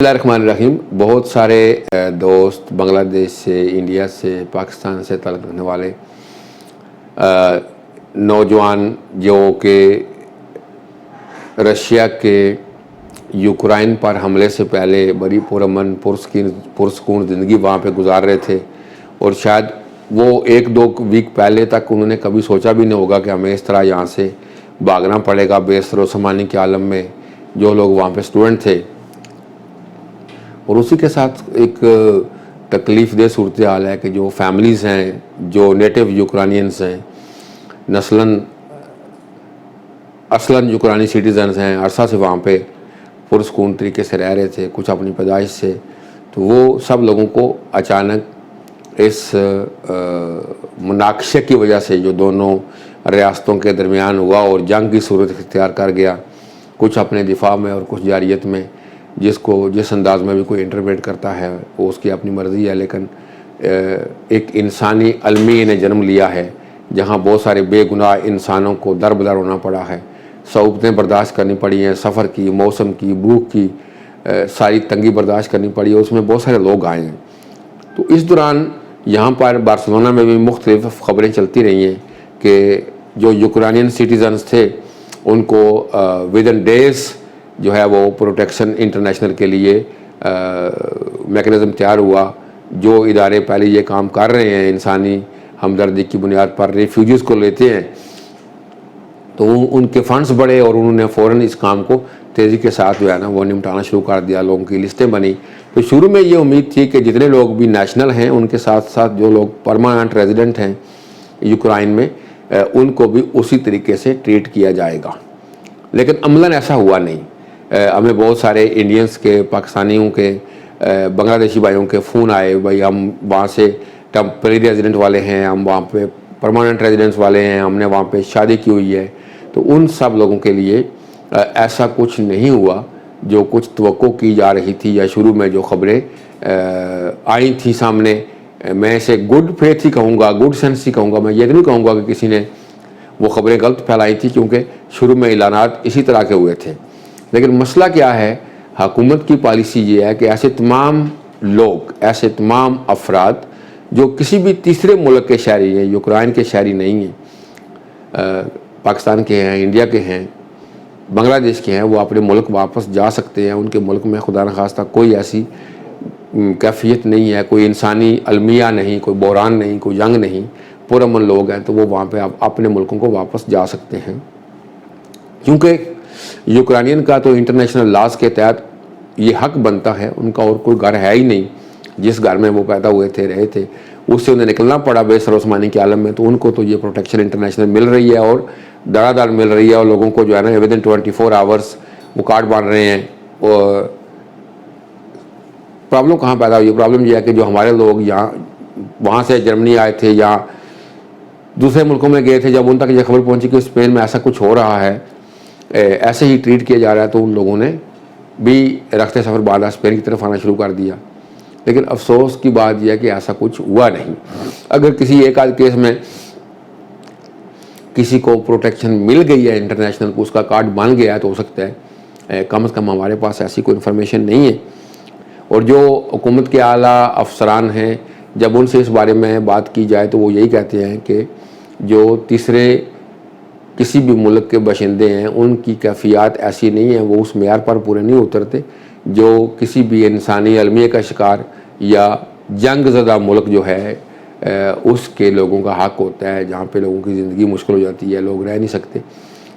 बिस्मिल्लाहिर्रहमानिर्रहीम। बहुत सारे दोस्त बांग्लादेश से, इंडिया से, पाकिस्तान से ताल्लुक़ रखने वाले नौजवान जो कि रशिया के यूक्रेन पर हमले से पहले बड़ी पुरअमन पुरसकून ज़िंदगी वहाँ पे गुजार रहे थे और शायद वो 1-2 वीक पहले तक उन्होंने कभी सोचा भी नहीं होगा कि हमें इस तरह यहाँ से भागना पड़ेगा बेसरोसमानी के आलम में, जो लोग वहाँ पे स्टूडेंट थे। और उसी के साथ एक तकलीफ़ दह सूरत हाल है कि जो फैमिलीज़ हैं, जो नेटिव यूक्रेनियंस हैं, असलन यूक्रेनी सिटीज़न्स हैं, अरसा से वहाँ पे पुरसकून तरीके से रह रहे थे, कुछ अपनी पैदाइश से, तो वो सब लोगों को अचानक इस मुनाक़शे की वजह से जो दोनों रियासतों के दरमियान हुआ और जंग की सूरत इख्तियार कर गया, कुछ अपने दिफा में और कुछ जारियत में, जिसको जिस अंदाज में भी कोई इंटरप्रेट करता है वो उसकी अपनी मर्ज़ी है, लेकिन एक इंसानी अलमी ने जन्म लिया है जहाँ बहुत सारे बेगुनाह इंसानों को दर बदर होना पड़ा है, सऊबतें बर्दाश्त करनी पड़ी हैं, सफ़र की, मौसम की, भूख की, सारी तंगी बर्दाश्त करनी पड़ी है, उसमें बहुत सारे लोग आए हैं। तो इस दौरान यहाँ पर बार्सिलोना में भी मुख्तलिफ ख़बरें चलती रही हैं कि जो यूक्रेनियन सिटीज़न्स थे उनको विद इन डेज़ जो है वो प्रोटेक्शन इंटरनेशनल के लिए मैकेनिज़्म तैयार हुआ। जो इदारे पहले ये काम कर रहे हैं, इंसानी हमदर्दी की बुनियाद पर रेफ्यूजीज़ को लेते हैं, तो उनके फंड्स बढ़े और उन्होंने फ़ौरन इस काम को तेज़ी के साथ जो है ना वो निपटाना शुरू कर दिया। लोगों की लिस्टें बनी। तो शुरू में ये उम्मीद थी कि जितने लोग भी नेशनल हैं उनके साथ साथ जो लोग परमानेंट रेजिडेंट हैं यूक्रेन में, उनको भी उसी तरीके से ट्रीट किया जाएगा, लेकिन अमलन ऐसा हुआ नहीं। हमें बहुत सारे इंडियंस के, पाकिस्तानियों के, बांग्लादेशी भाइयों के फ़ोन आए, भाई हम वहाँ से टेम्परेरी रेजिडेंट वाले हैं, हम वहाँ पे परमानेंट रेजिडेंट्स वाले हैं, हमने वहाँ पे शादी की हुई है। तो उन सब लोगों के लिए ऐसा कुछ नहीं हुआ जो कुछ तवक्को की जा रही थी या शुरू में जो ख़बरें आई थी सामने। मैं इसे गुड फेथ ही कहूँगा, गुड सेंस ही कहूँगा, मैं ये नहीं कहूँगा कि किसी ने वो ख़बरें गलत फैलाई थी, क्योंकि शुरू में ऐलानात इसी तरह के हुए थे। लेकिन मसला क्या है, हुकूमत की पॉलिसी ये है कि ऐसे तमाम लोग, ऐसे तमाम अफराद जो किसी भी तीसरे मुल्क के शहरी हैं, यूक्रेन के शहरी नहीं हैं, पाकिस्तान के हैं, इंडिया के हैं, बांग्लादेश के हैं, वो अपने मुल्क वापस जा सकते हैं। उनके मुल्क में खुदा न खास्ता कोई ऐसी कैफियत नहीं है, कोई इंसानी अलमिया नहीं, कोई बहरान नहीं, कोई जंग नहीं, पुरअमन लोग हैं, तो वो वहाँ पे अपने मुल्कों को वापस जा सकते हैं। क्योंकि यूक्रेनियन का तो इंटरनेशनल लॉज के तहत ये हक बनता है, उनका और कोई घर है ही नहीं। जिस घर में वो पैदा हुए थे, रहे थे, उससे उन्हें निकलना पड़ा बेसरोसमानी के आलम में, तो उनको तो ये प्रोटेक्शन इंटरनेशनल मिल रही है और दरादार मिल रही है। और लोगों को जो है ना विद इन 24 आवर्स वो कार्ड बांध रहे हैं। और प्रॉब्लम कहाँ पैदा हुई है? प्रॉब्लम ये है कि जो हमारे लोग यहाँ वहाँ से जर्मनी आए थे या दूसरे मुल्कों में गए थे, जब उन तक ये खबर पहुँची कि स्पेन में ऐसा कुछ हो रहा है, ऐसे ही ट्रीट किया जा रहा है, तो उन लोगों ने भी रखते सफ़र बांधा, स्पेन की तरफ आना शुरू कर दिया। लेकिन अफसोस की बात यह है कि ऐसा कुछ हुआ नहीं। अगर किसी एक आध केस में किसी को प्रोटेक्शन मिल गई है इंटरनेशनल को, उसका कार्ड बन गया है, तो हो सकता है, कम से कम हमारे पास ऐसी कोई इन्फॉर्मेशन नहीं है। और जो हुकूमत के आला अफसरान हैं, जब उनसे इस बारे में बात की जाए तो वो यही कहते हैं कि जो तीसरे किसी भी मुल्क के बाशिंदे हैं उनकी कैफियत ऐसी नहीं है, वो उस मेयार पर पूरे नहीं उतरते जो किसी भी इंसानी अलमिया का शिकार या जंग ज़दा मुल्क जो है उसके लोगों का हक होता है, जहाँ पे लोगों की ज़िंदगी मुश्किल हो जाती है, लोग रह नहीं सकते।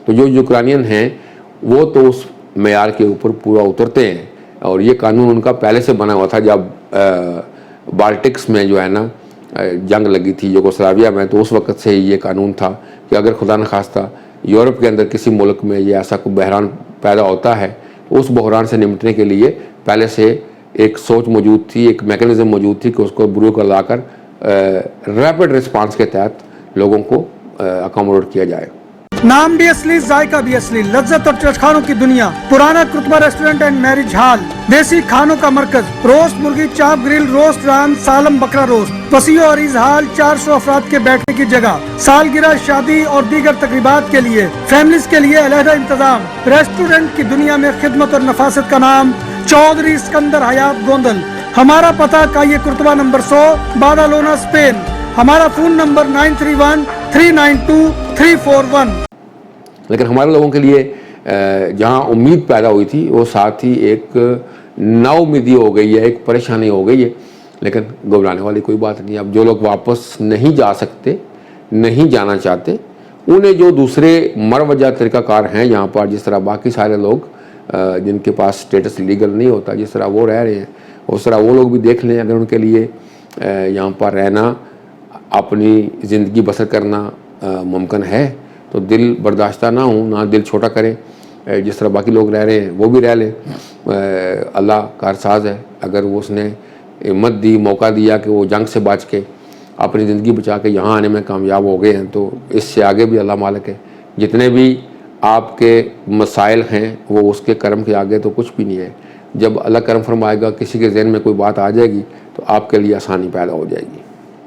तो जो यूक्रेनियन हैं वो तो उस मेयार के ऊपर पूरा उतरते हैं। और ये कानून उनका पहले से बना हुआ था, जब बाल्टिक्स में जो है ना जंग लगी थी यूगोस्लाविया में, तो उस वक़्त से ही ये कानून था कि अगर खुदा न खास्ता यूरोप के अंदर किसी मुल्क में ये ऐसा कोई बहरान पैदा होता है, तो उस बहरान से निपटने के लिए पहले से एक सोच मौजूद थी, एक मैकेनिज़्म मौजूद थी कि उसको बुरो कर लाकर रैपिड रिस्पांस के तहत लोगों को अकोमोडेट किया जाए। नाम भी असली, जायका भी असली, लज्जत और चटखानों की दुनिया, पुराना कुतबा रेस्टोरेंट एंड मैरिज हॉल, देसी खानों का मरकज, रोस्ट मुर्गी, चाप ग्रिल, रोस्ट रान, सालम बकरा रोस्ट, वसीओ और इजहाल, 400 अफराद के बैठने की जगह, सालगिरह, शादी और दीगर तकरीबात के लिए, फैमिलीज के लिए अलहदा इंतजाम। रेस्टोरेंट की दुनिया में खिदमत और नफासत का नाम चौधरी सिकंदर हयात गोंदल। हमारा पता काये कुर्तबा नंबर 100 बादालोना स्पेन। हमारा फोन नंबर 9313923341। लेकिन हमारे लोगों के लिए जहाँ उम्मीद पैदा हुई थी वो साथ ही एक नाउम्मीदी हो गई है, एक परेशानी हो गई है। लेकिन घबराने वाली कोई बात नहीं। अब जो लोग वापस नहीं जा सकते, नहीं जाना चाहते, उन्हें जो दूसरे मरवजा तरीक़ाकार हैं यहाँ पर, जिस तरह बाकी सारे लोग जिनके पास स्टेटस लीगल नहीं होता, जिस तरह वो रह रहे हैं, उस तरह वो लोग भी देख लें। अगर उनके लिए यहाँ पर रहना, अपनी ज़िंदगी बसर करना मुमकिन है तो दिल बर्दाश्ता ना हो, ना दिल छोटा करें। जिस तरह बाकी लोग रह रहे हैं वो भी रह लें। अल्लाह कारसाज है। अगर वो उसने हिम्मत दी, मौका दिया कि वो जंग से बच के अपनी ज़िंदगी बचा के यहाँ आने में कामयाब हो गए हैं, तो इससे आगे भी अल्लाह मालिक है। जितने भी आपके मसाइल हैं वो उसके करम के आगे तो कुछ भी नहीं है। जब अल्लाह करम फरमाएगा, किसी के ज़हन में कोई बात आ जाएगी तो आपके लिए आसानी पैदा हो जाएगी।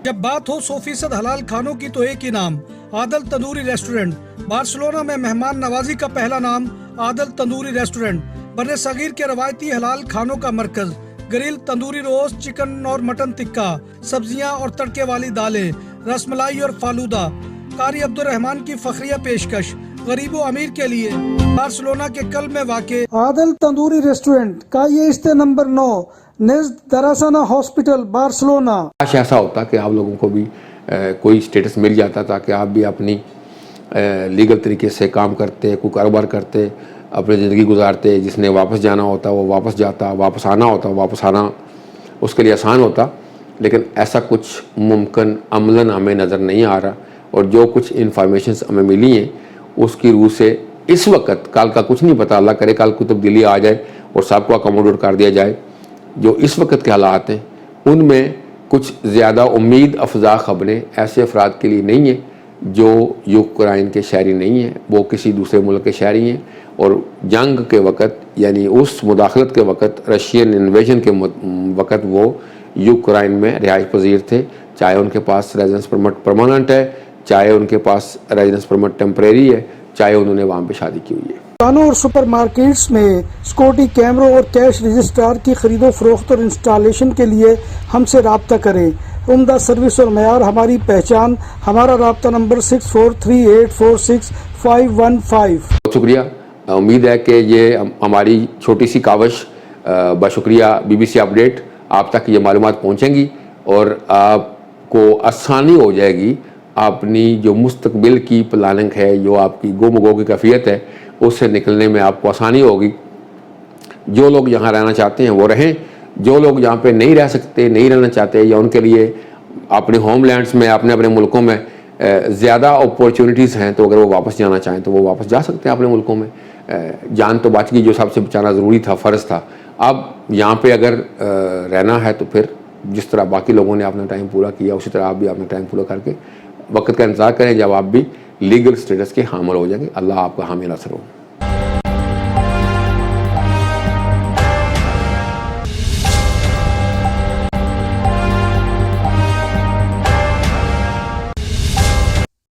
जब बात हो 100% हलाल खानों की तो एक ही नाम, आदल तंदूरी रेस्टोरेंट। बार्सिलोना में मेहमान नवाजी का पहला नाम आदल तंदूरी रेस्टोरेंट। बर्रे सगीर के रवायती हलाल खानों का मरकज। ग्रिल, तंदूरी रोस्ट, चिकन और मटन टिक्का, सब्जियां और तड़के वाली दालें, रसमलाई और फालूदा। कारी अब्दुर्रहमान की फखरिया पेशकश गरीबो अमीर के लिए। बार्सिलोना के कल्ब में वाक़े आदल तंदूरी रेस्टोरेंट का ये इस्ते नंबर 9 नज़द दरासाना हॉस्पिटल बार्सिलोना। काश ऐसा होता कि आप लोगों को भी कोई स्टेटस मिल जाता ताकि आप भी अपनी लीगल तरीके से काम करते, कोई कारोबार करते, अपनी ज़िंदगी गुजारते। जिसने वापस जाना होता वो वापस जाता, वापस आना होता वापस आना उसके लिए आसान होता। लेकिन ऐसा कुछ मुमकिन अमलन हमें नज़र नहीं आ रहा। और जो कुछ इन्फॉर्मेशंस हमें मिली हैं उसकी रूह से इस वक्त, कल का कुछ नहीं पता, अल्लाह करे कल को तब्दीली आ जाए और सबको अकोमोडेट कर दिया जाए। जो इस वक्त के हालात हैं उनमें कुछ ज़्यादा उम्मीद अफजा ख़बरें ऐसे अफराद के लिए नहीं हैं जो यूक्रेन के शहरी नहीं हैं, वो किसी दूसरे मुल्क के शहरी हैं। और जंग के वक़्त, यानी उस मुदाखलत के वक़्त, रशियन इन्वेजन के वक़्त वो यूक्रेन में रिहाइश पजीर थे। चाहे उनके पास रेजिडेंस परमिट परमानेंट है, चाहे उनके पास रेजिडेंस परमिट टेम्परेरी है, चाहे उन्होंने वहाँ पे शादी की हुई है। दुकानों और सुपरमार्केट्स में सिक्योरिटी कैमरों और कैश रजिस्ट्रार की खरीदो फरोख्त और इंस्टॉलेशन के लिए हमसे रब्ता करें। उम्दा सर्विस और मयार हमारी पहचान। हमारा रब्ता नंबर 6438465515। बहुत शुक्रिया। उम्मीद है कि ये हमारी छोटी सी कावश बशुक्रिया BBC अपडेट आप तक ये मालूमात पहुँचेंगी और आपको आसानी हो जाएगी अपनी जो मुस्तकबिल की प्लानिंग है, जो आपकी गोमगो की कैफियत है, उससे निकलने में आपको आसानी होगी। जो लोग यहाँ रहना चाहते हैं वो रहें, जो लोग यहाँ पे नहीं रह सकते, नहीं रहना चाहते, या उनके लिए अपने होमलैंड्स में, अपने अपने मुल्कों में ज़्यादा अपॉर्चुनिटीज़ हैं, तो अगर वो वापस जाना चाहें तो वो वापस जा सकते हैं अपने मुल्कों में। जान तो बच गई, जो सबसे बचाना ज़रूरी था, फ़र्ज़ था। अब यहाँ पे अगर रहना है तो फिर जिस तरह बाकी लोगों ने अपना टाइम पूरा किया उसी तरह आप भी अपना टाइम पूरा करके वक्त का इंतज़ार करें जब आप भी लीगल स्टेटस के हामिल हो जाएंगे। अल्लाह आपका हामी नासर हो।